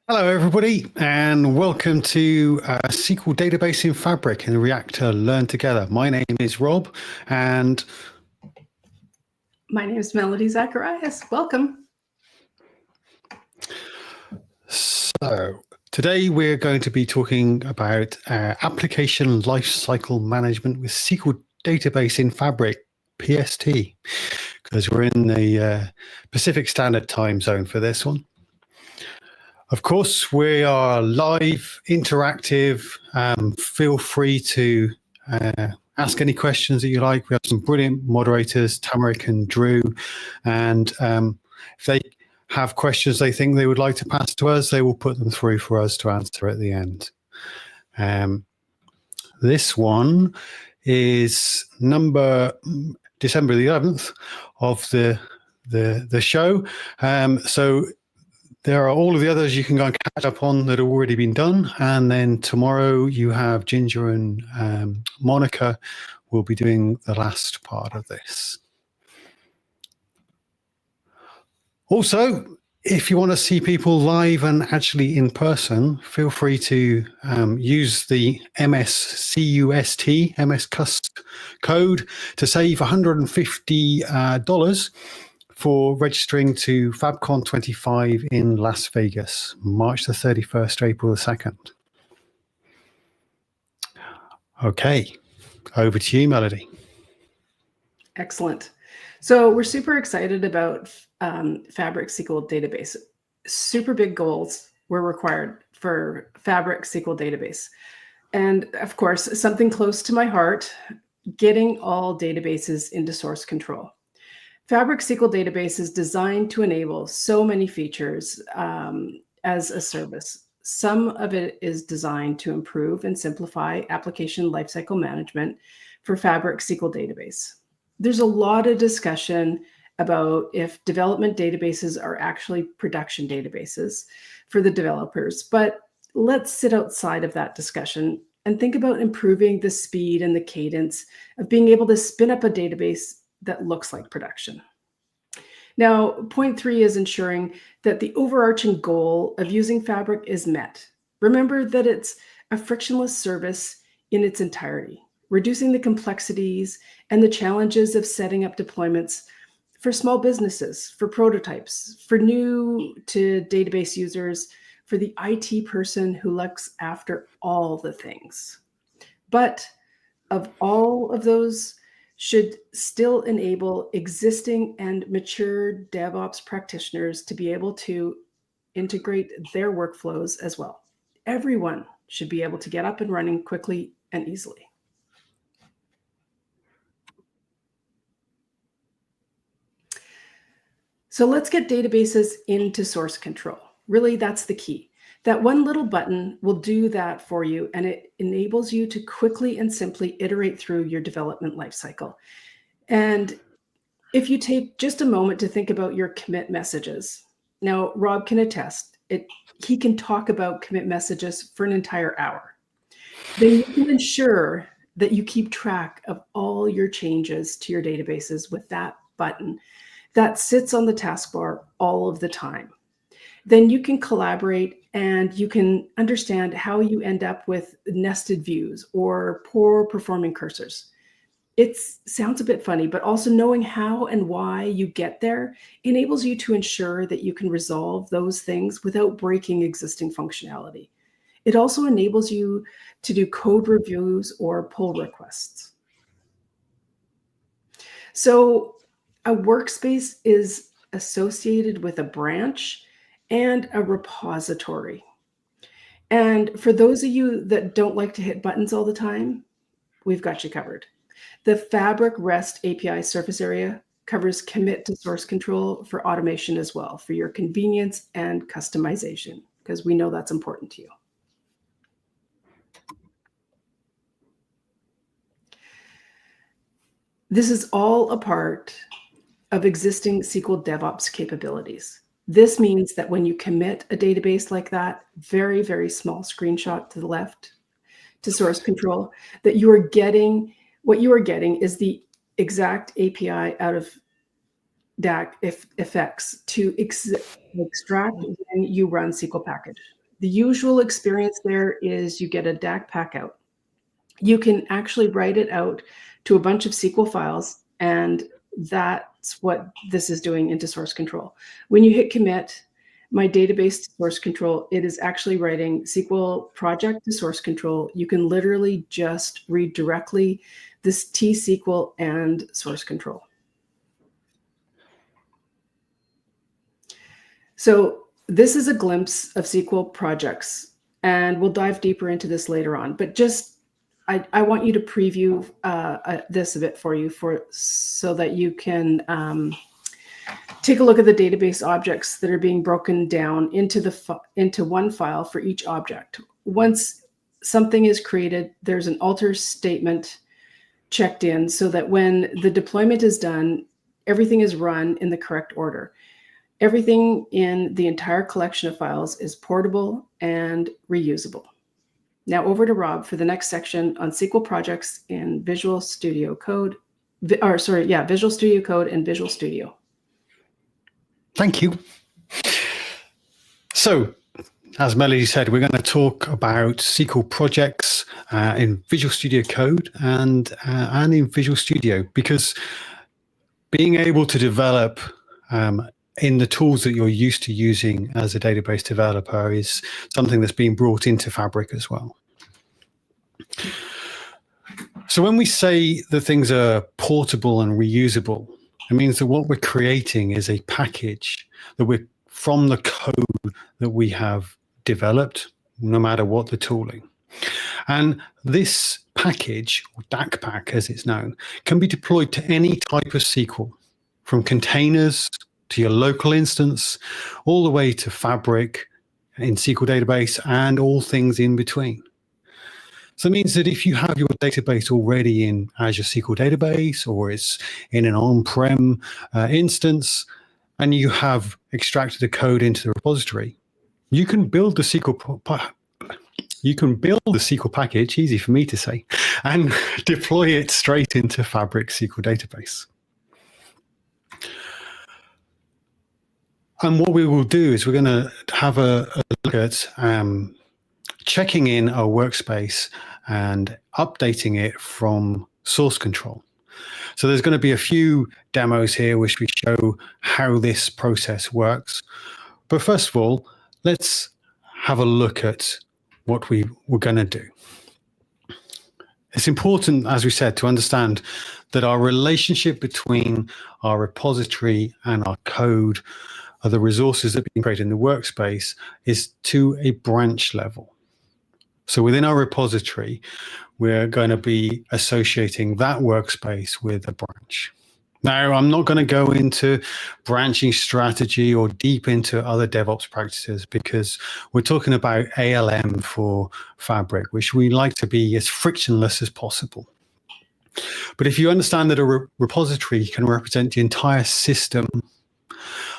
Hello, everybody, and welcome to SQL Database in Fabric and Reactor Learn Together. My name is Rob, and my name is Melody Zacharias. Welcome. So today we're going to be talking about application lifecycle management with SQL Database in Fabric, PST, because we're in the Pacific Standard Time Zone for this one. Of course, we are live, interactive. Feel free to ask any questions that you like. We have some brilliant moderators, Tamarick and Drew. And if they have questions they think they would like to pass to us, they will put them through for us to answer at the end. This one is December the 11th of the show. So there are all of the others you can go and catch up on that have already been done. And then tomorrow you have Ginger and Monica will be doing the last part of this. Also, if you want to see people live and actually in person, feel free to use the MSCUST code to save $150 for registering to FabCon 25 in Las Vegas, March the 31st, April the 2nd. Okay, over to you, Melody. Excellent. So we're super excited about Fabric SQL Database. Super big goals were required for Fabric SQL Database. And of course, something close to my heart, getting all databases into source control. Fabric SQL Database is designed to enable so many features as a service. Some of it is designed to improve and simplify application lifecycle management for Fabric SQL Database. There's a lot of discussion about if development databases are actually production databases for the developers, but let's sit outside of that discussion and think about improving the speed and the cadence of being able to spin up a database that looks like production. Now, point 3 is ensuring that the overarching goal of using Fabric is met. Remember that it's a frictionless service in its entirety, reducing the complexities and the challenges of setting up deployments for small businesses, for prototypes, for new to database users, for the IT person who looks after all the things. But of all of those, should still enable existing and mature DevOps practitioners to be able to integrate their workflows as well. Everyone should be able to get up and running quickly and easily. So let's get databases into source control. Really, that's the key. That one little button will do that for you, and it enables you to quickly and simply iterate through your development lifecycle. And if you take just a moment to think about your commit messages, now Rob can attest, he can talk about commit messages for an entire hour. Then you can ensure that you keep track of all your changes to your databases with that button that sits on the taskbar all of the time. Then you can collaborate and you can understand how you end up with nested views or poor performing cursors. It sounds a bit funny, but also knowing how and why you get there enables you to ensure that you can resolve those things without breaking existing functionality. It also enables you to do code reviews or pull requests. So a workspace is associated with a branch and a repository. And for those of you that don't like to hit buttons all the time, we've got you covered. The Fabric REST API surface area covers commit to source control for automation as well, for your convenience and customization, because we know that's important to you. This is all a part of existing SQL DevOps capabilities. This means that when you commit a database like that, very, very small screenshot to the left to source control, that what you are getting is the exact API out of DAC effects to extract when you run SQL package. The usual experience there is you get a DAC pack out. You can actually write it out to a bunch of SQL files, and that's what this is doing into source control. When you hit commit, my database to source control, it is actually writing SQL project to source control. You can literally just read directly this T-SQL and source control. So this is a glimpse of SQL projects, and we'll dive deeper into this later on. But just I want you to preview this a bit for you, so that you can take a look at the database objects that are being broken down into one file for each object. Once something is created, there's an alter statement checked in so that when the deployment is done, everything is run in the correct order. Everything in the entire collection of files is portable and reusable. Now over to Rob for the next section on SQL projects in Visual Studio Code, Visual Studio Code and Visual Studio. Thank you. So, as Melody said, we're going to talk about SQL projects in Visual Studio Code and in Visual Studio, because being able to develop in the tools that you're used to using as a database developer is something that's being brought into Fabric as well. So when we say that things are portable and reusable, it means that what we're creating is a package that we're from the code that we have developed, no matter what the tooling. And this package, or DAC pack as it's known, can be deployed to any type of SQL, from containers to your local instance, all the way to Fabric in SQL database and all things in between. So it means that if you have your database already in Azure SQL database, or it's in an on-prem instance, and you have extracted the code into the repository, you can build the SQL package, easy for me to say, and deploy it straight into Fabric SQL database. And what we will do is we're going to have a look at checking in our workspace and updating it from source control. So there's going to be a few demos here which we show how this process works. But first of all, let's have a look at what we're going to do. It's important, as we said, to understand that our relationship between our repository and our code, or the resources that are being created in the workspace, is to a branch level. So within our repository, we're going to be associating that workspace with a branch. Now, I'm not going to go into branching strategy or deep into other DevOps practices, because we're talking about ALM for Fabric, which we like to be as frictionless as possible. But if you understand that a repository can represent the entire system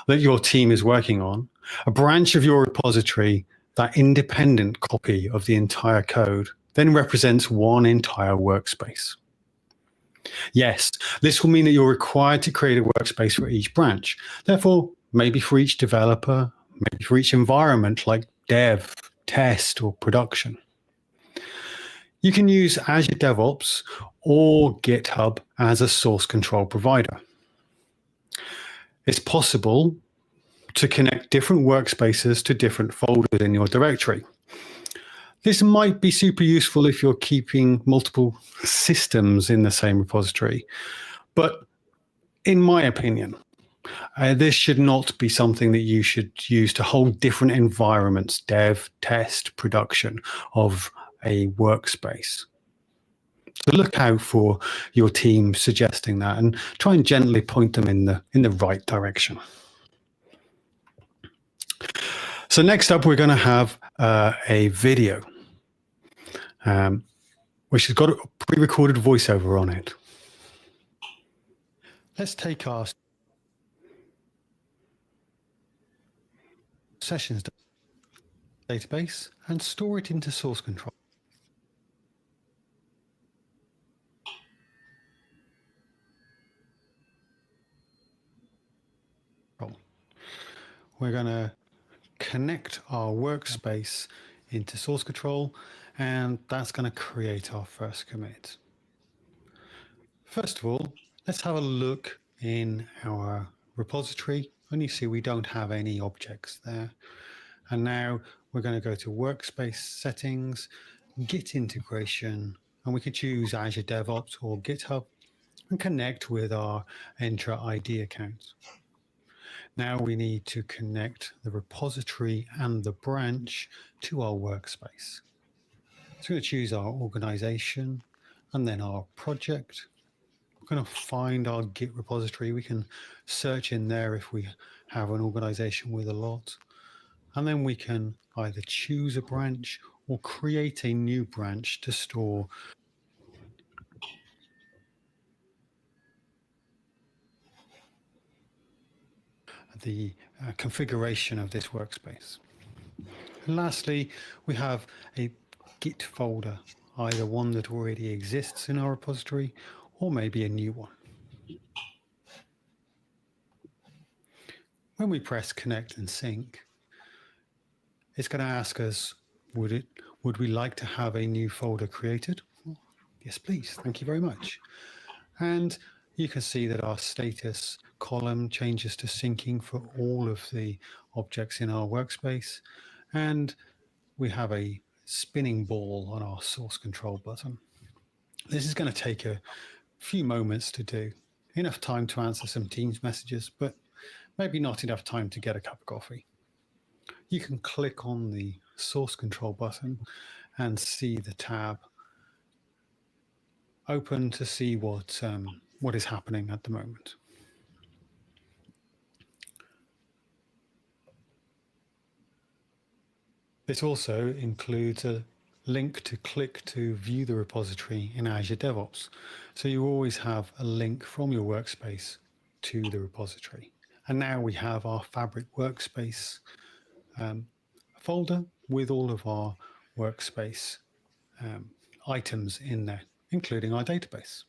that your team is working on, a branch of your repository, that independent copy of the entire code, then represents one entire workspace. Yes, this will mean that you're required to create a workspace for each branch. Therefore, maybe for each developer, maybe for each environment like dev, test, or production. You can use Azure DevOps or GitHub as a source control provider. It's possible to connect different workspaces to different folders in your directory. This might be super useful if you're keeping multiple systems in the same repository. But in my opinion, this should not be something that you should use to hold different environments, dev, test, production, of a workspace. So look out for your team suggesting that and try and gently point them in the right direction. So next up, we're going to have a video, which has got a pre-recorded voiceover on it. Let's take our sessions database and store it into source control. We're going to connect our workspace into source control, and that's going to create our first commit. First of all, let's have a look in our repository, and you see we don't have any objects there. And now we're going to go to workspace settings, Git integration, and we can choose Azure DevOps or GitHub and connect with our Entra ID account. Now we need to connect the repository and the branch to our workspace. So we're going to choose our organization and then our project. We're going to find our Git repository. We can search in there if we have an organization with a lot. And then we can either choose a branch or create a new branch to store the configuration of this workspace. And lastly, we have a Git folder, either one that already exists in our repository or maybe a new one. When we press connect and sync, it's going to ask us, would we like to have a new folder created? Well, yes, please. Thank you very much. And you can see that our status column changes to syncing for all of the objects in our workspace. And we have a spinning ball on our source control button. This is going to take a few moments to do. Enough time to answer some Teams messages, but maybe not enough time to get a cup of coffee. You can click on the source control button and see the tab open to see what is happening at the moment. This also includes a link to click to view the repository in Azure DevOps. So you always have a link from your workspace to the repository. And now we have our Fabric workspace folder with all of our workspace items in there, including our database.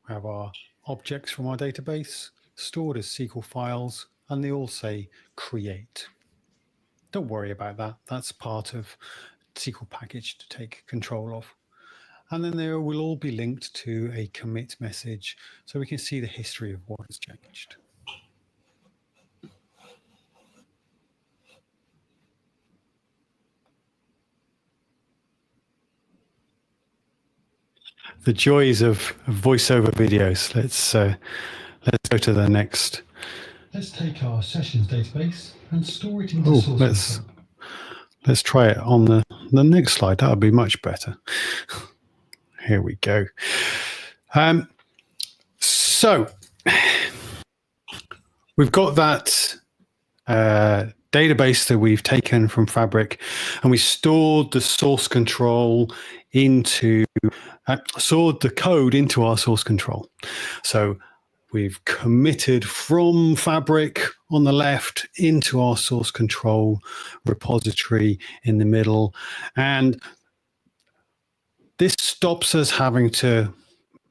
We have our objects from our database stored as SQL files, and they all say create. Don't worry about that. That's part of SQL package to take control of. And then they will all be linked to a commit message so we can see the history of what has changed. The joys of voiceover videos. Let's go to the next. Let's take our sessions database and store it into source control. Let's try it on the next slide. That would be much better. Here we go. So we've got that database that we've taken from Fabric, and we stored the source control into stored the code into our source control. So we've committed from Fabric on the left into our source control repository in the middle. And this stops us having to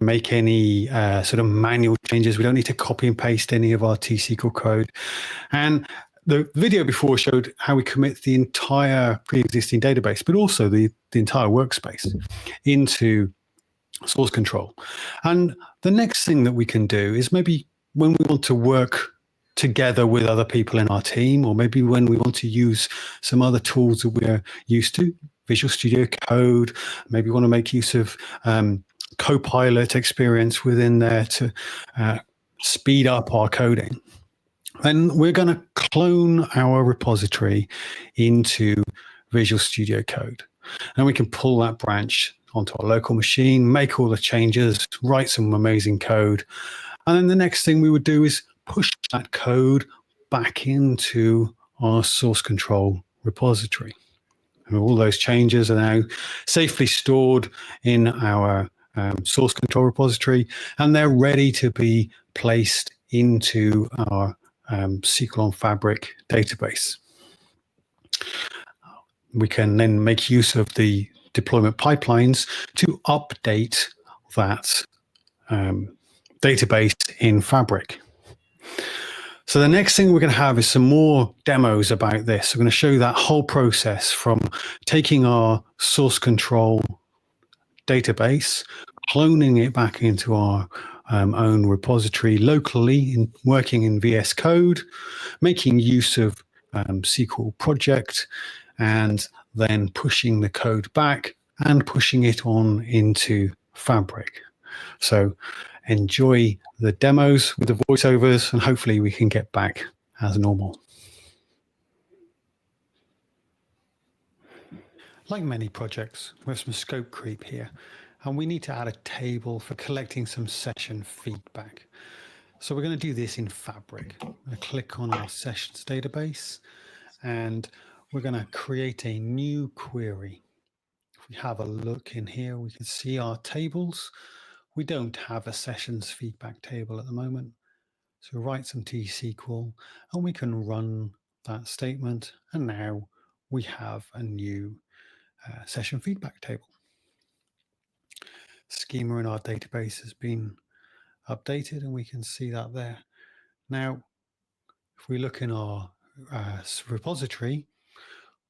make any sort of manual changes. We don't need to copy and paste any of our T-SQL code. And the video before showed how we commit the entire pre-existing database, but also the entire workspace into source control. And the next thing that we can do is maybe when we want to work together with other people in our team, or maybe when we want to use some other tools that we're used to, Visual Studio Code, maybe want to make use of Copilot experience within there to speed up our coding. Then we're going to clone our repository into Visual Studio Code. And we can pull that branch onto our local machine, make all the changes, write some amazing code. And then the next thing we would do is push that code back into our source control repository. And all those changes are now safely stored in our source control repository, and they're ready to be placed into our SQL on Fabric database. We can then make use of the deployment pipelines to update that database in Fabric. So the next thing we're going to have is some more demos about this. We're going to show you that whole process from taking our source control database, cloning it back into our own repository locally, working in VS Code, making use of SQL project, and then pushing the code back and pushing it on into Fabric. So enjoy the demos with the voiceovers, and hopefully we can get back as normal. Like many projects, we have some scope creep here, and we need to add a table for collecting some session feedback. So we're going to do this in Fabric. I'm going to click on our sessions database, and we're going to create a new query. If we have a look in here, we can see our tables. We don't have a sessions feedback table at the moment. So write some T-SQL, and we can run that statement. And now we have a new session feedback table. Schema in our database has been updated, and we can see that there. Now, if we look in our repository,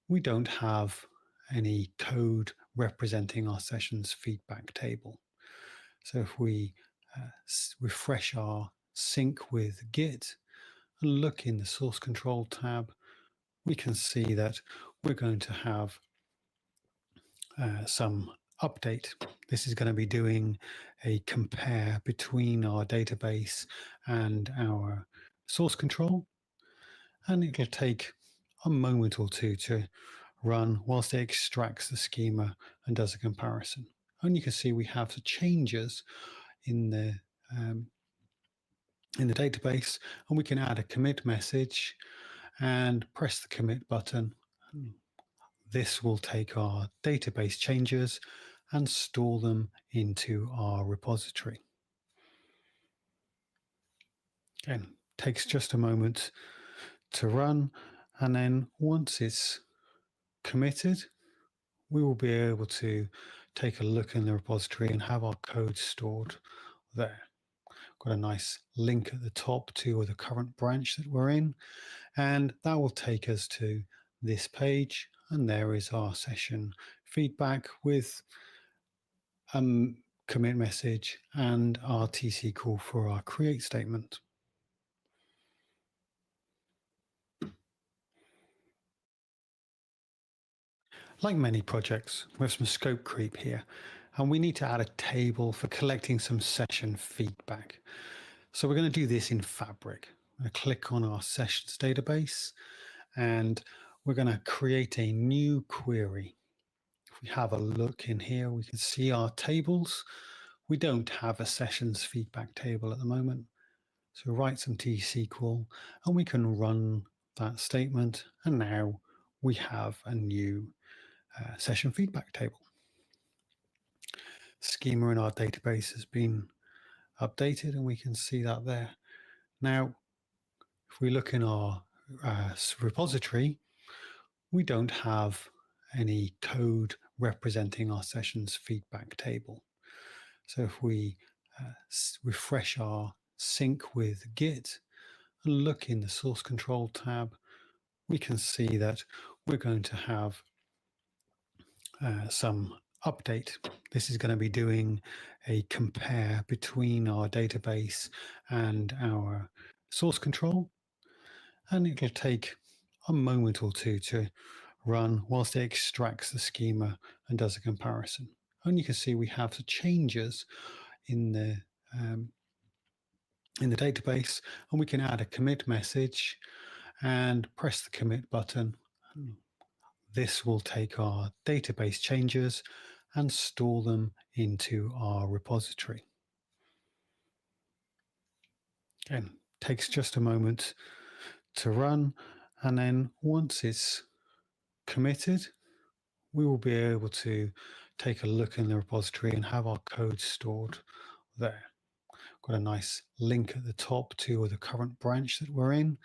we don't have any code representing our sessions feedback table. So if we refresh our sync with Git and look in the source control tab, we can see that we're going to have some update. This is going to be doing a compare between our database and our source control, and it'll take a moment or two to run whilst it extracts the schema and does a comparison. And you can see we have the changes in the database, and we can add a commit message and press the commit button. This will take our database changes and store them into our repository. Again, takes just a moment to run, and then once it's committed, we will be able to take a look in the repository and have our code stored there. Got a nice link at the top to the current branch that we're in, and that will take us to this page, and there is our session feedback with commit message and our T-SQL for our create statement. Like many projects, we have some scope creep here, and we need to add a table for collecting some session feedback. So we're going to do this in Fabric. I'm going to click on our sessions database, and we're going to create a new query. If we have a look in here, we can see our tables. We don't have a sessions feedback table at the moment. So write some T-SQL, and we can run that statement. And now we have a new session feedback table. Schema in our database has been updated, and we can see that there. Now, if we look in our repository, we don't have any code representing our sessions feedback table. So if we refresh our sync with Git and look in the source control tab, we can see that we're going to have some update. This is going to be doing a compare between our database and our source control, and it'll take a moment or two to run whilst it extracts the schema and does a comparison. And you can see we have the changes in the database, and we can add a commit message and press the commit button. This will take our database changes and store them into our repository. Again, takes just a moment to run, and then once it's committed, we will be able to take a look in the repository and have our code stored there. Got a nice link at the top to the current branch that we're in,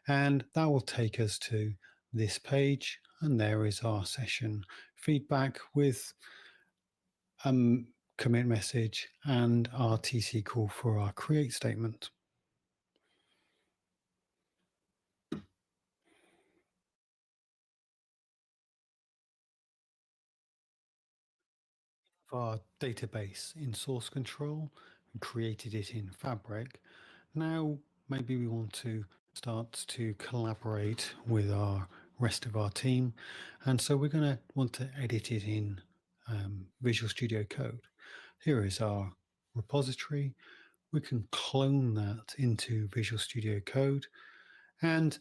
and that will take us to this page, and there is our session feedback with commit message and our T-SQL for our create statement. our database in source control and created it in Fabric. Now, maybe we want to start to collaborate with our rest of our team. And so we're going to want to edit it in Visual Studio Code. Here is our repository. We can clone that into Visual Studio Code. And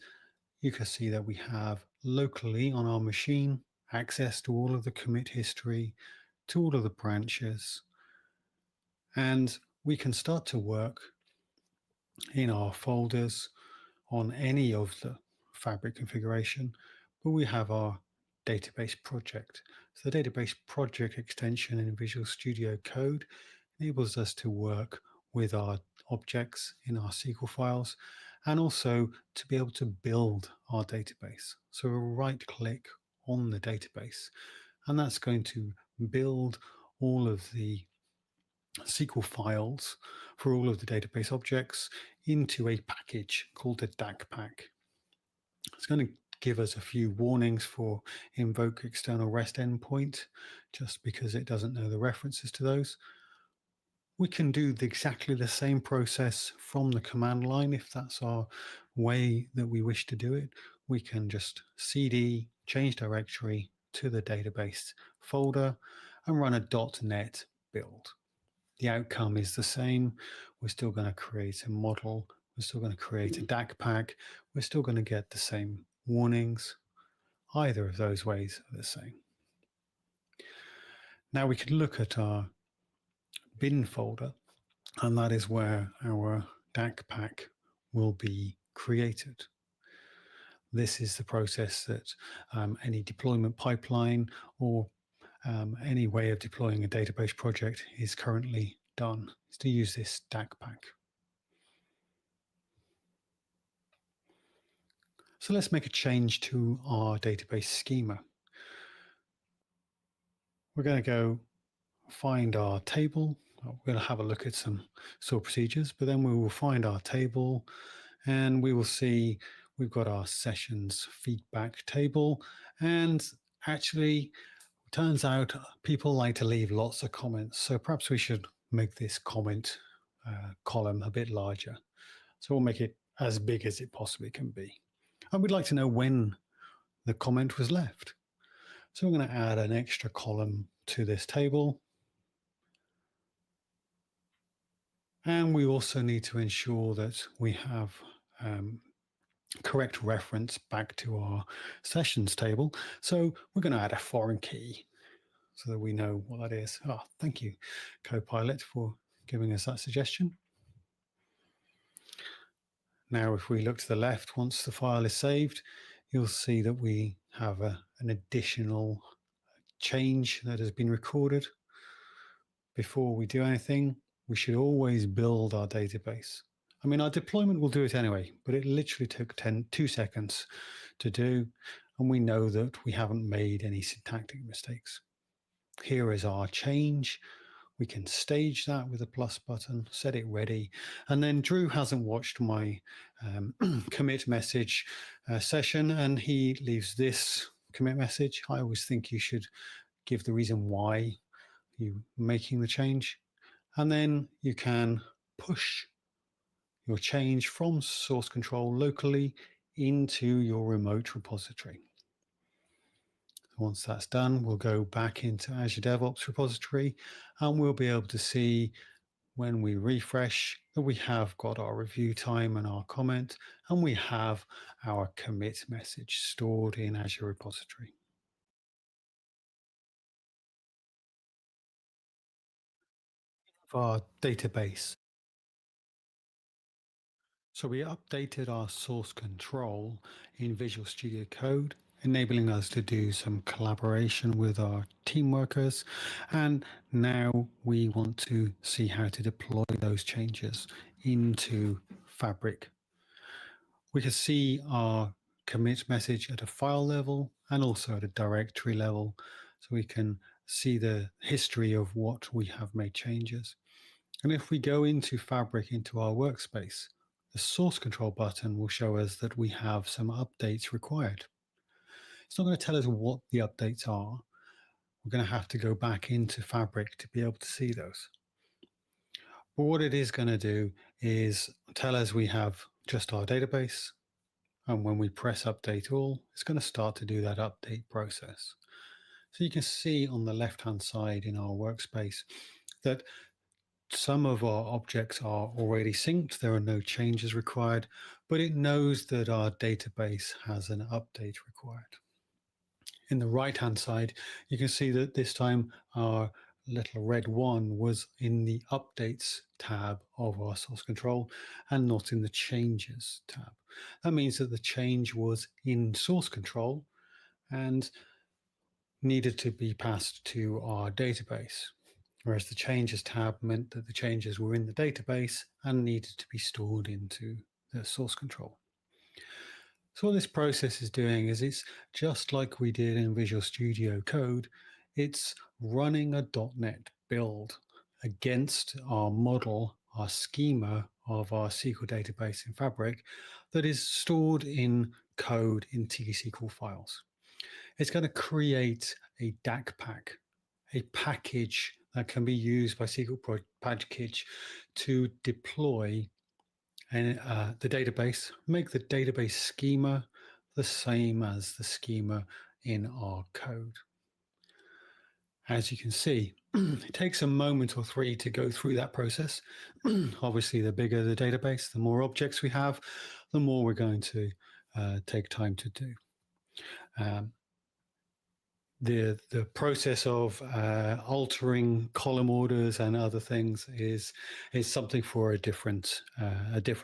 you can see that we have locally on our machine access to all of the commit history, to all of the branches. And we can start to work in our folders on any of the Fabric configuration, but we have our database project. So the database project extension in Visual Studio Code enables us to work with our objects in our SQL files and also to be able to build our database. So we'll right click on the database and that's going to build all of the SQL files for all of the database objects into a package called a DAG pack. It's going to give us a few warnings for invoke external REST endpoint, just because it doesn't know the references to those. We can do exactly the same process from the command line if that's our way that we wish to do it. We can just cd change directory to the database folder and run a .NET build. The outcome is the same. We're still going to create a model. We're still going to create a DAG pack. We're still going to get the same warnings. Either of those ways are the same. Now we can look at our bin folder, and that is where our DAG pack will be created. This is the process that any deployment pipeline or any way of deploying a database project is currently done, is to use this DAG pack. So let's make a change to our database schema. We're going to go find our table. We're going to have a look at some stored procedures, but then we will find our table and we will see we've got our sessions feedback table. And actually, turns out people like to leave lots of comments. So perhaps we should make this comment column a bit larger. So we'll make it as big as it possibly can be. And we'd like to know when the comment was left. So we're going to add an extra column to this table. And we also need to ensure that we have correct reference back to our sessions table. So we're going to add a foreign key so that we know what that is. Oh, thank you, Copilot, for giving us that suggestion. Now, if we look to the left, once the file is saved, you'll see that we have an additional change that has been recorded. Before we do anything, we should always build our database. I mean, our deployment will do it anyway, but it literally took 2 seconds to do, and we know that we haven't made any syntactic mistakes. Here is our change. We can stage that with a plus button, set it ready. And then Drew hasn't watched my commit message session, and he leaves this commit message. I always think you should give the reason why you're making the change. And then you can push your change from source control locally into your remote repository. Once that's done, we'll go back into Azure DevOps repository and we'll be able to see when we refresh that we have got our review time and our comment, and we have our commit message stored in Azure repository. Our database. So we updated our source control in Visual Studio Code, enabling us to do some collaboration with our team workers. And now we want to see how to deploy those changes into Fabric. We can see our commit message at a file level and also at a directory level. So we can see the history of what we have made changes. And if we go into Fabric, into our workspace, the source control button will show us that we have some updates required. It's not going to tell us what the updates are, we're going to have to go back into Fabric to be able to see those. But what it is going to do is tell us we have just our database. And when we press update all, it's going to start to do that update process. So you can see on the left-hand side in our workspace that some of our objects are already synced. There are no changes required, but it knows that our database has an update required. In the right-hand side, you can see that this time our little red one was in the updates tab of our source control and not in the changes tab. That means that the change was in source control and needed to be passed to our database, whereas the changes tab meant that the changes were in the database and needed to be stored into the source control. So what this process is doing is it's just like we did in Visual Studio Code. It's running a .NET build against our model, our schema of our SQL database in Fabric that is stored in code in T-SQL files. It's going to create a DAC pack, a package that can be used by SQL package to deploy the database, make the database schema the same as the schema in our code. As you can see, it takes a moment or three to go through that process. Obviously, the bigger the database, the more objects we have, the more we're going to take time to do. The process of altering column orders and other things is something for a different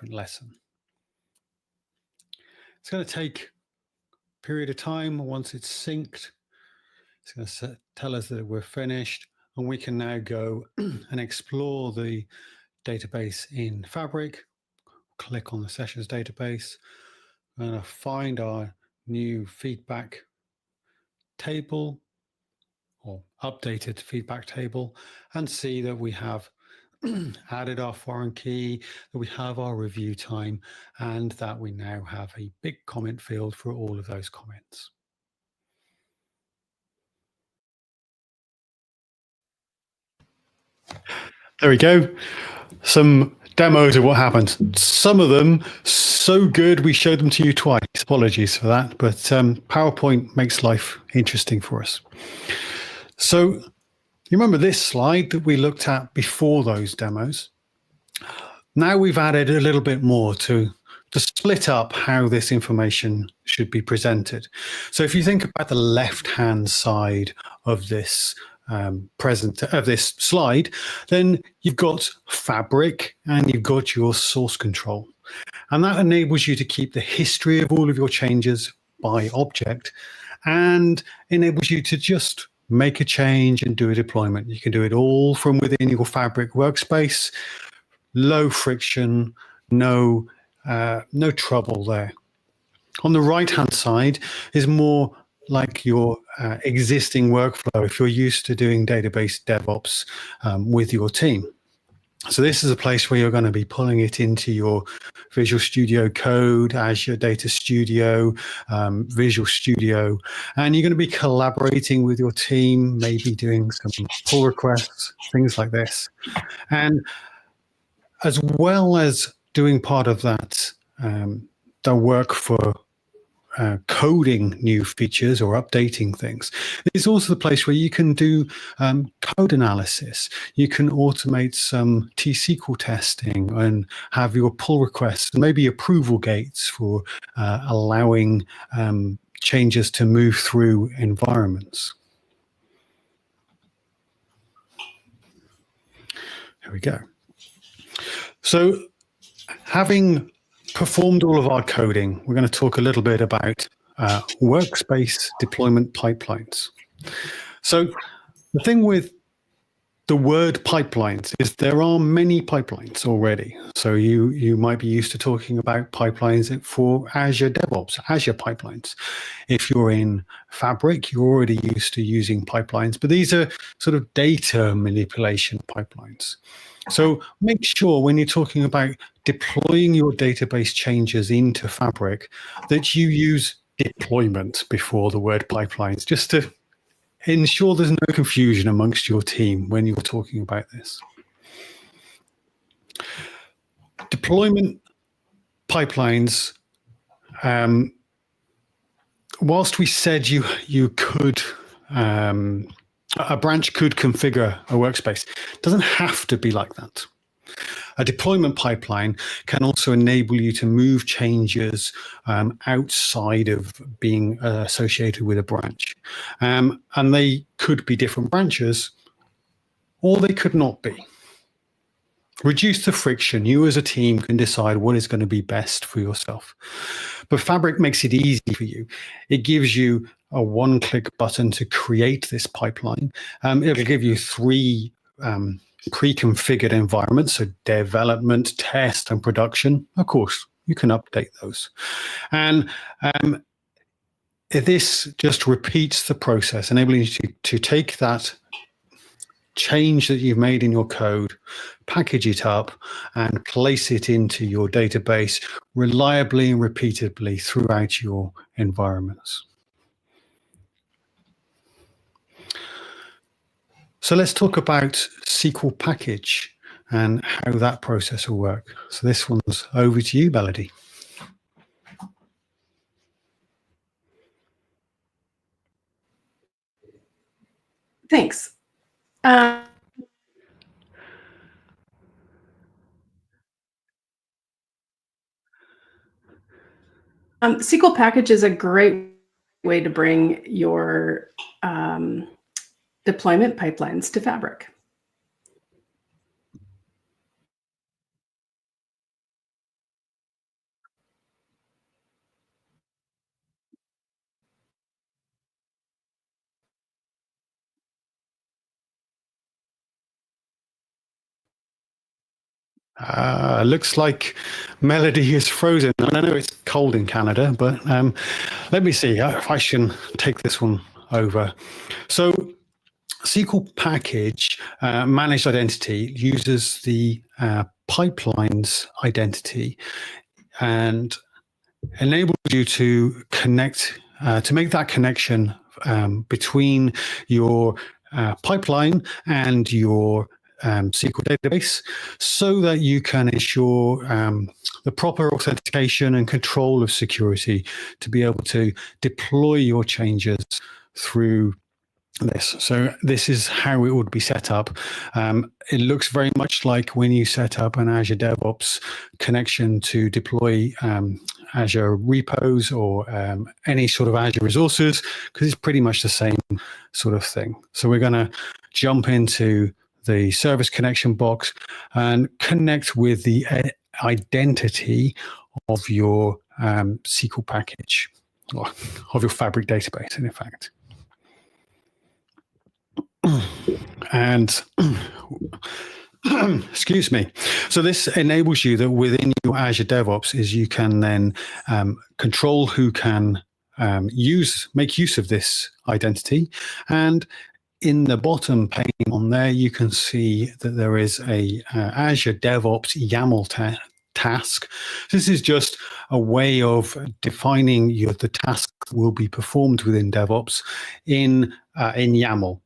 lesson. It's going to take a period of time. Once it's synced, it's going to tell us that we're finished, and we can now go and explore the database in Fabric. Click on the sessions database. I'm going to find our new feedback table or updated feedback table and see that we have added our foreign key, that we have our review time, and that we now have a big comment field for all of those comments. There we go. Some demos of what happened. Some of them so good we showed them to you twice. Apologies for that, but PowerPoint makes life interesting for us. So you remember this slide that we looked at before those demos? Now we've added a little bit more to split up how this information should be presented. So if you think about the left-hand side of this this slide, then you've got Fabric and you've got your source control. And that enables you to keep the history of all of your changes by object and enables you to just make a change and do a deployment. You can do it all from within your Fabric workspace, low friction, no trouble there. On the right-hand side is more like your existing workflow if you're used to doing database DevOps with your team. So this is a place where you're going to be pulling it into your Visual Studio Code, Azure Data Studio, Visual Studio, and you're going to be collaborating with your team, maybe doing some pull requests, things like this. And as well as doing part of that, the work for coding new features or updating things. It's also the place where you can do code analysis. You can automate some T-SQL testing and have your pull requests, maybe approval gates for allowing changes to move through environments. There we go. So having performed all of our coding, we're going to talk a little bit about workspace deployment pipelines. So the thing with the word pipelines is there are many pipelines already. So you might be used to talking about pipelines for Azure DevOps, Azure pipelines. If you're in Fabric, you're already used to using pipelines, but these are sort of data manipulation pipelines. So make sure when you're talking about deploying your database changes into Fabric that you use deployment before the word pipelines, just to ensure there's no confusion amongst your team when you're talking about this. Deployment pipelines, whilst we said you could, a branch could configure a workspace, it doesn't have to be like that. A deployment pipeline can also enable you to move changes outside of being associated with a branch. And they could be different branches, or they could not be. Reduce the friction. You as a team can decide what is going to be best for yourself. But Fabric makes it easy for you. It gives you a one-click button to create this pipeline. It'll give you 3 pre-configured environments, so development, test, and production. Of course, you can update those. And this just repeats the process, enabling you to take that change that you've made in your code, package it up, and place it into your database reliably and repeatedly throughout your environments. So let's talk about SQL package and how that process will work. So this one's over to you, Melody. Thanks. SQL package is a great way to bring your deployment pipelines to Fabric. Looks like Melody is frozen. I know it's cold in Canada, but let me see if I can take this one over. So SQL package managed identity uses the pipelines identity and enables you to connect, to make that connection between your pipeline and your SQL database, so that you can ensure the proper authentication and control of security to be able to deploy your changes through this. So this is how it would be set up. It looks very much like when you set up an Azure DevOps connection to deploy Azure repos or any sort of Azure resources, because it's pretty much the same sort of thing. So we're going to jump into the service connection box and connect with the identity of your SQL package, or of your Fabric database, in effect. And excuse me. So this enables you that within your Azure DevOps is you can then control who can make use of this identity. And in the bottom pane on there, you can see that there is a Azure DevOps YAML task. This is just a way of defining the task that will be performed within DevOps in YAML,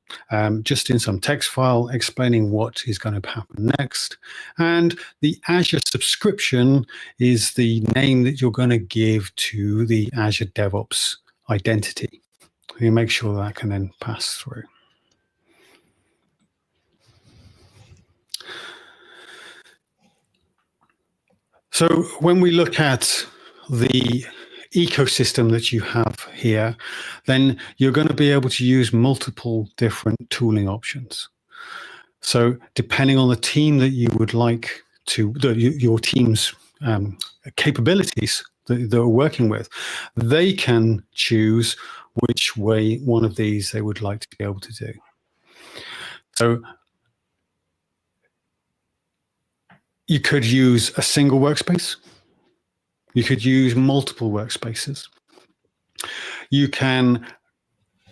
just in some text file explaining what is going to happen next. And the Azure subscription is the name that you're going to give to the Azure DevOps identity. You make sure that can then pass through. So when we look at the ecosystem that you have here, then you're going to be able to use multiple different tooling options. So depending on the team that you would like to, your team's capabilities that they're working with, they can choose which way one of these they would like to be able to do. So you could use a single workspace. You could use multiple workspaces. You can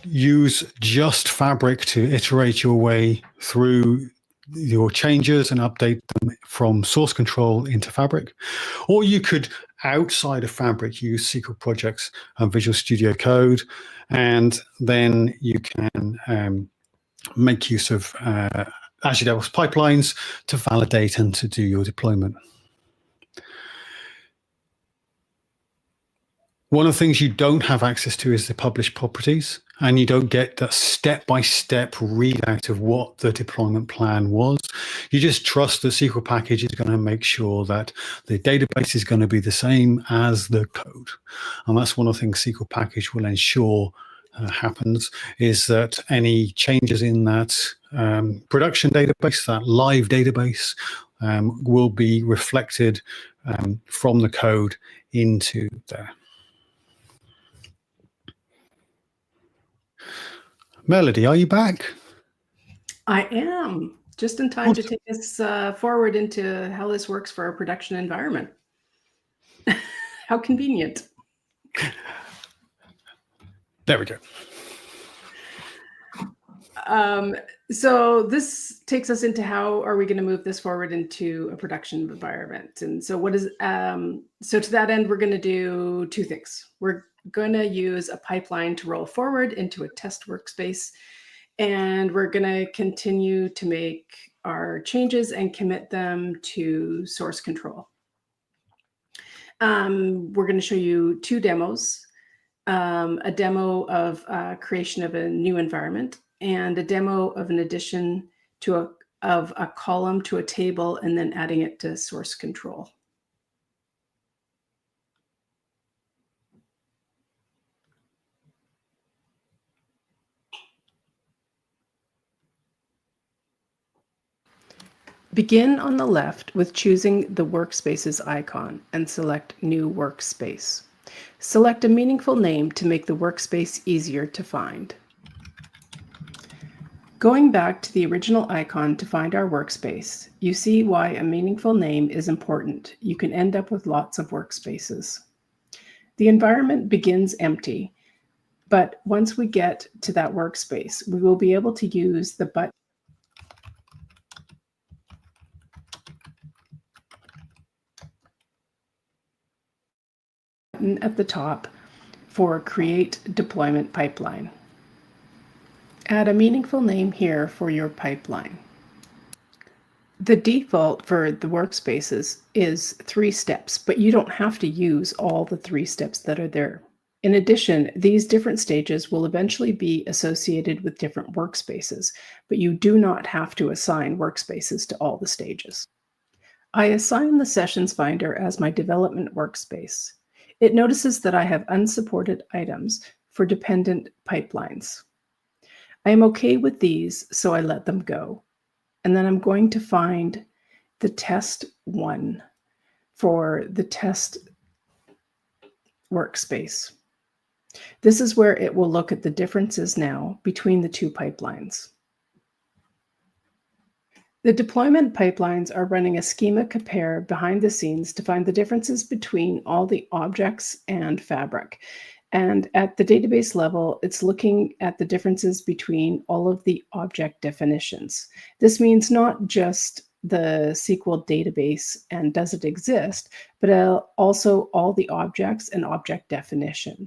use just Fabric to iterate your way through your changes and update them from source control into Fabric. Or you could outside of Fabric, use SQL projects and Visual Studio Code, and then you can make use of Azure DevOps pipelines to validate and to do your deployment. One of the things you don't have access to is the published properties, and you don't get that step-by-step readout of what the deployment plan was. You just trust the SQL package is going to make sure that the database is going to be the same as the code. And that's one of the things SQL package will ensure happens, is that any changes in that production database, that live database, will be reflected from the code into there. Melody, are you back? I am, just in time to take us forward into how this works for our production environment. How convenient. There we go. So this takes us into how are we going to move this forward into a production environment. And so what is, so to that end, we're going to do two things. We're going to use a pipeline to roll forward into a test workspace. And we're going to continue to make our changes and commit them to source control. We're going to show you two demos, a demo of creation of a new environment and a demo of an addition to a column to a table and then adding it to source control. Begin on the left with choosing the Workspaces icon and select New Workspace. Select a meaningful name to make the workspace easier to find. Going back to the original icon to find our workspace, you see why a meaningful name is important. You can end up with lots of workspaces. The environment begins empty, but once we get to that workspace, we will be able to use the button at the top for Create Deployment Pipeline. Add a meaningful name here for your pipeline. The default for the workspaces is 3 steps, but you don't have to use all the 3 steps that are there. In addition, these different stages will eventually be associated with different workspaces, but you do not have to assign workspaces to all the stages. I assign the Sessions Finder as my development workspace. It notices that I have unsupported items for dependent pipelines. I am okay with these, so I let them go. And then I'm going to find the test 1 for the test workspace. This is where it will look at the differences now between the 2 pipelines. The deployment pipelines are running a schema compare behind the scenes to find the differences between all the objects and Fabric. And at the database level, it's looking at the differences between all of the object definitions. This means not just the SQL database and does it exist, but also all the objects and object definition.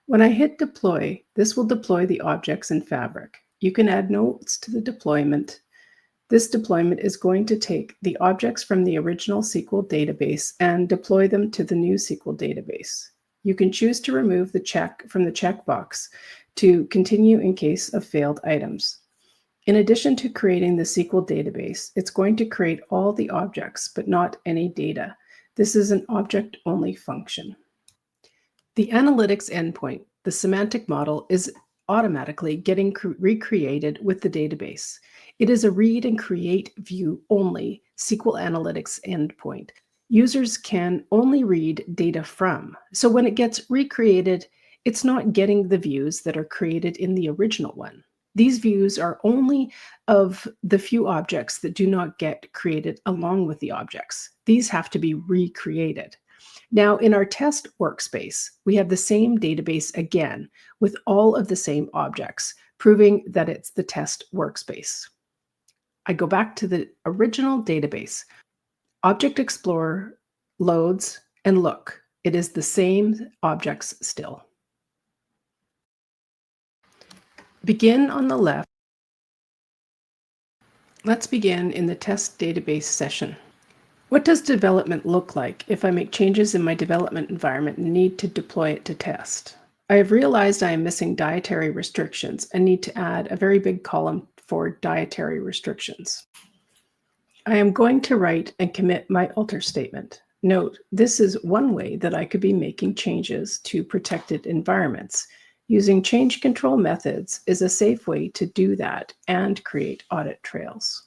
When I hit deploy, this will deploy the objects in Fabric. You can add notes to the deployment. This deployment is going to take the objects from the original SQL database and deploy them to the new SQL database. You can choose to remove the check from the checkbox to continue in case of failed items. In addition to creating the SQL database, it's going to create all the objects, but not any data. This is an object-only function. The analytics endpoint, the semantic model, is automatically getting recreated with the database. It is a read and create view only SQL Analytics endpoint. Users can only read data from. So when it gets recreated, it's not getting the views that are created in the original one. These views are only of the few objects that do not get created along with the objects. These have to be recreated. Now, in our test workspace, we have the same database again with all of the same objects, proving that it's the test workspace. I go back to the original database. Object Explorer loads And look, it is the same objects still. Begin on the left. Let's begin in the test database session. What does development look like if I make changes in my development environment and need to deploy it to test? I have realized I am missing dietary restrictions and need to add a very big column for dietary restrictions. I am going to write and commit my alter statement. Note, this is one way that I could be making changes to protected environments. Using change control methods is a safe way to do that and create audit trails.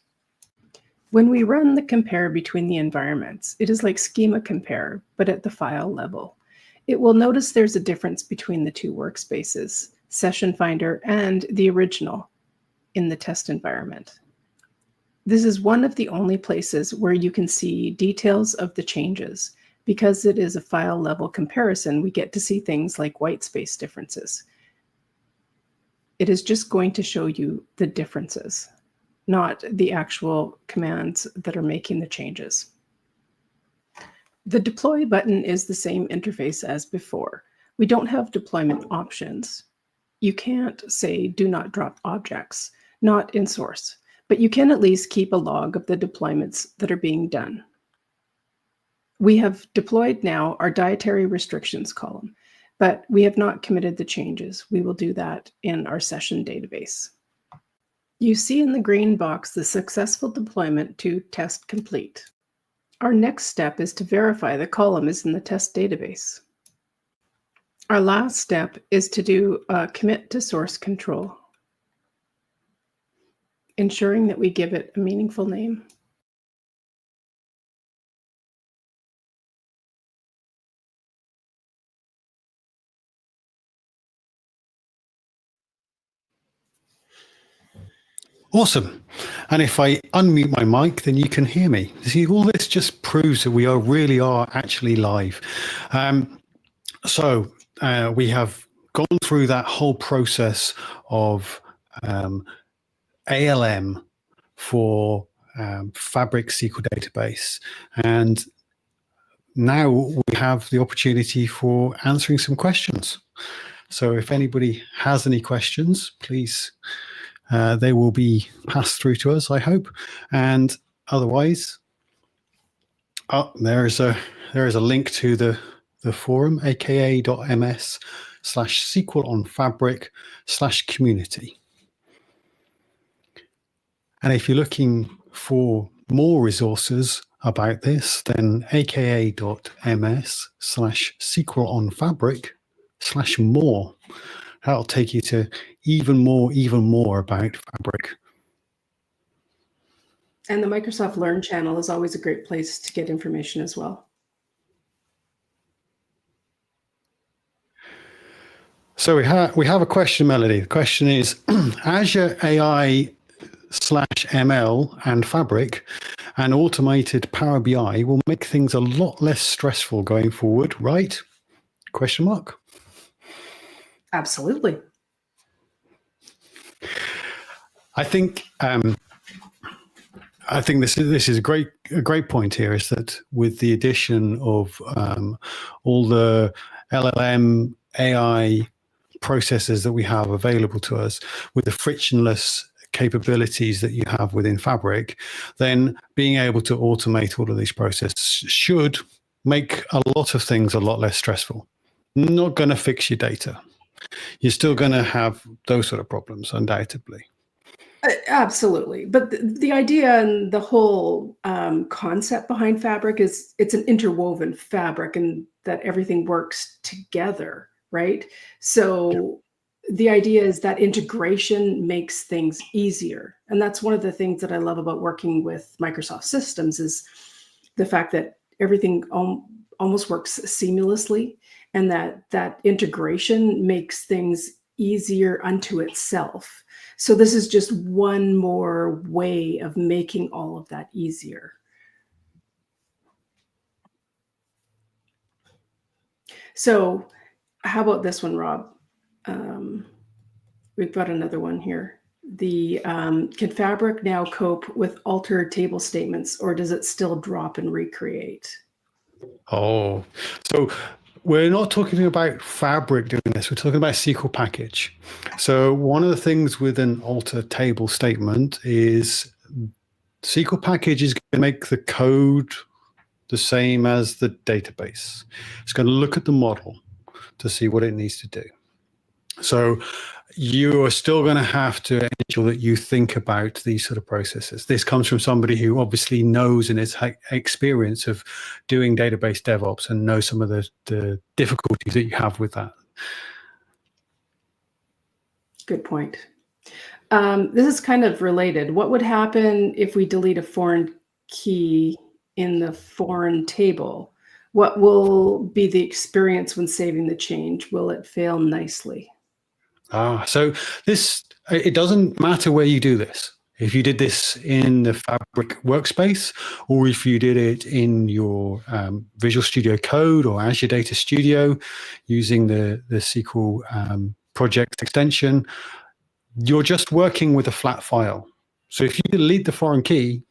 When we run the compare between the environments, it is like schema compare, but at the file level. It will notice there's a difference between the two workspaces, Session Finder and the original in the test environment. This is one of the only places where you can see details of the changes. Because it is a file level comparison, we get to see things like white space differences. It is just going to show you the differences, not the actual commands that are making the changes. The deploy button is the same interface as before. We don't have deployment options. You can't say do not drop objects, not in source, but you can at least keep a log of the deployments that are being done. We have deployed now our dietary restrictions column, but we have not committed the changes. We will do that in our session database. You see in the green box the successful deployment to test complete. Our next step is to verify the column is in the test database. Our last step is to do a commit to source control, ensuring that we give it a meaningful name. Awesome. And if I unmute my mic, then you can hear me. See, all this just proves that we really are actually live. So we have gone through that whole process of ALM for Fabric SQL database. And now we have the opportunity for answering some questions. So if anybody has any questions, please, they will be passed through to us, I hope. And otherwise, there is a link to the forum, aka.ms/SQL on Fabric/community. And if you're looking for more resources about this, then aka.ms/SQL on Fabric/more. That'll take you to even more about Fabric. And the Microsoft Learn channel is always a great place to get information as well. So we have a question, Melody. The question is, Azure AI/ML and Fabric and automated Power BI will make things a lot less stressful going forward, right? Question mark. Absolutely. I think this is a great point here, is that with the addition of all the LLM AI processes that we have available to us, with the frictionless capabilities that you have within Fabric, then being able to automate all of these processes should make a lot of things a lot less stressful. Not going to fix your data. You're still going to have those sort of problems, undoubtedly. Absolutely. But the idea and the whole concept behind Fabric is it's an interwoven fabric, and that everything works together, right? So the idea is that integration makes things easier. And that's one of the things that I love about working with Microsoft systems, is the fact that everything almost works seamlessly, and that integration makes things easier unto itself. So this is just one more way of making all of that easier. So how about this one, Rob? We've got another one here. Can Fabric now cope with altered table statements, or does it still drop and recreate? Oh, so we're not talking about Fabric doing this. We're talking about SQL package. So one of the things with an alter table statement is SQL package is going to make the code the same as the database. It's going to look at the model to see what it needs to do. So you are still going to have to ensure that you think about these sort of processes. This comes from somebody who obviously knows and has experience of doing database DevOps and knows some of the difficulties that you have with that. Good point. This is kind of related. What would happen if we delete a foreign key in the foreign table? What will be the experience when saving the change? Will it fail nicely? So it doesn't matter where you do this. If you did this in the Fabric workspace, or if you did it in your Visual Studio Code or Azure Data Studio using the SQL project extension, you're just working with a flat file. So if you delete the foreign key,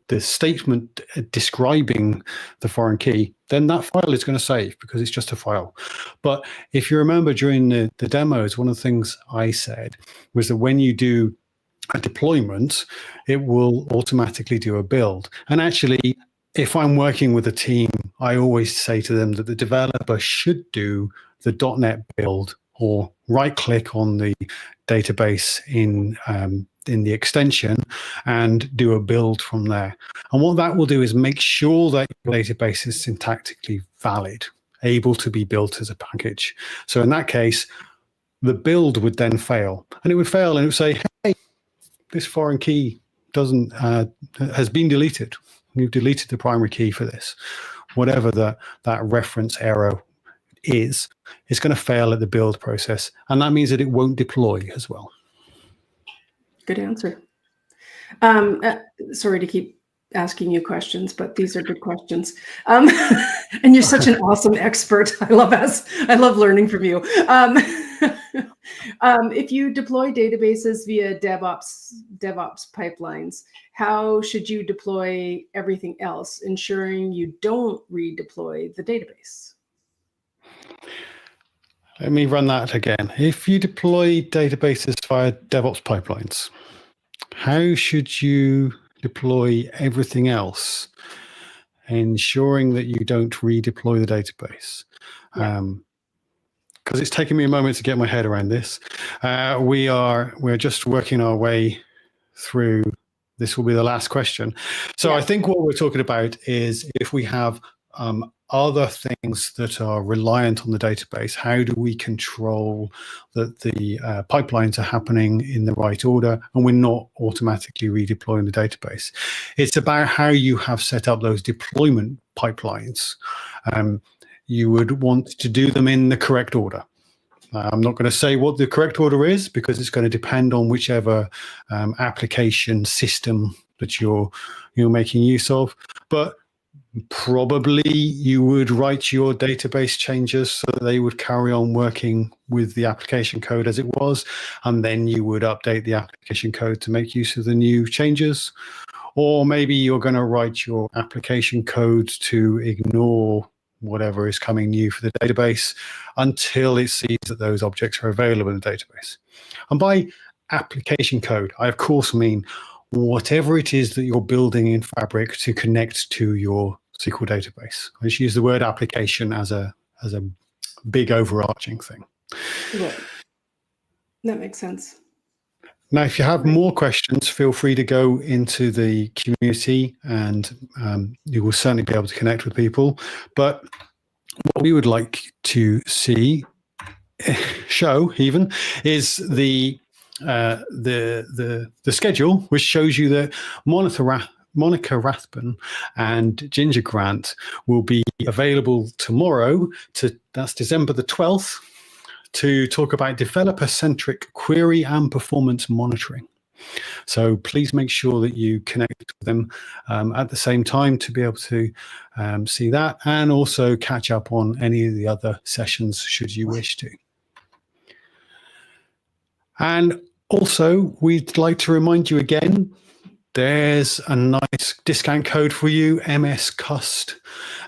the statement describing the foreign key, then that file is going to save because it's just a file. But if you remember during the demos, one of the things I said was that when you do a deployment, it will automatically do a build. And actually, if I'm working with a team, I always say to them that the developer should do the .NET build or right-click on the database in the extension and do a build from there. And what that will do is make sure that your database is syntactically valid, able to be built as a package. So in that case, the build would then fail. And it would fail and it would say, hey, this foreign key has been deleted. You've deleted the primary key for this. Whatever that reference error is, it's going to fail at the build process. And that means that it won't deploy as well. Good answer. Sorry to keep asking you questions, but these are good questions. And you're such an awesome expert. I love learning from you. If you deploy databases via DevOps pipelines, how should you deploy everything else, ensuring you don't redeploy the database? Let me run that again. If you deploy databases via DevOps pipelines, how should you deploy everything else, ensuring that you don't redeploy the database? Because it's taken me a moment to get my head around this. We're just working our way through. This will be the last question. So I think what we're talking about is if we have other things that are reliant on the database, how do we control that the pipelines are happening in the right order and we're not automatically redeploying the database? It's about how you have set up those deployment pipelines. You would want to do them in the correct order. I'm not going to say what the correct order is because it's going to depend on whichever application system that you're making use of. But probably you would write your database changes so that they would carry on working with the application code as it was, and then you would update the application code to make use of the new changes. Or maybe you're going to write your application code to ignore whatever is coming new for the database until it sees that those objects are available in the database. And by application code, I of course mean whatever it is that you're building in Fabric to connect to your SQL database. I just use the word application as a big overarching thing. Yeah. That makes sense. Now, if you have more questions, feel free to go into the community and you will certainly be able to connect with people. But what we would like to show even, is the schedule, which shows you that Monica Rathbun and Ginger Grant will be available tomorrow. That's December the 12th. To talk about developer-centric query and performance monitoring. So please make sure that you connect with them at the same time to be able to see that, and also catch up on any of the other sessions should you wish to. And also, we'd like to remind you again there's a nice discount code for you, MSCUST,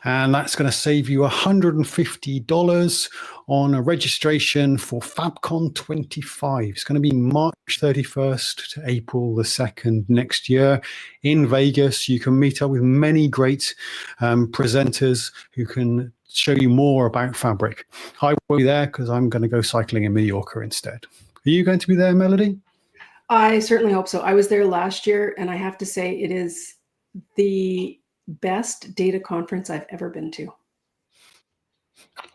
and that's going to save you $150 on a registration for FabCon 25. It's going to be March 31st to April the 2nd next year in Vegas. You can meet up with many great presenters who can show you more about Fabric. I will be there because I'm going to go cycling in Mallorca instead. Are you going to be there, Melody? I certainly hope so. I was there last year, and I have to say it is the best data conference I've ever been to.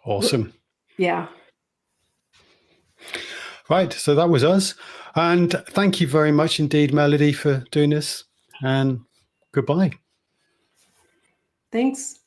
Awesome. Yeah. Right, so that was us. And thank you very much indeed, Melody, for doing this. And goodbye. Thanks.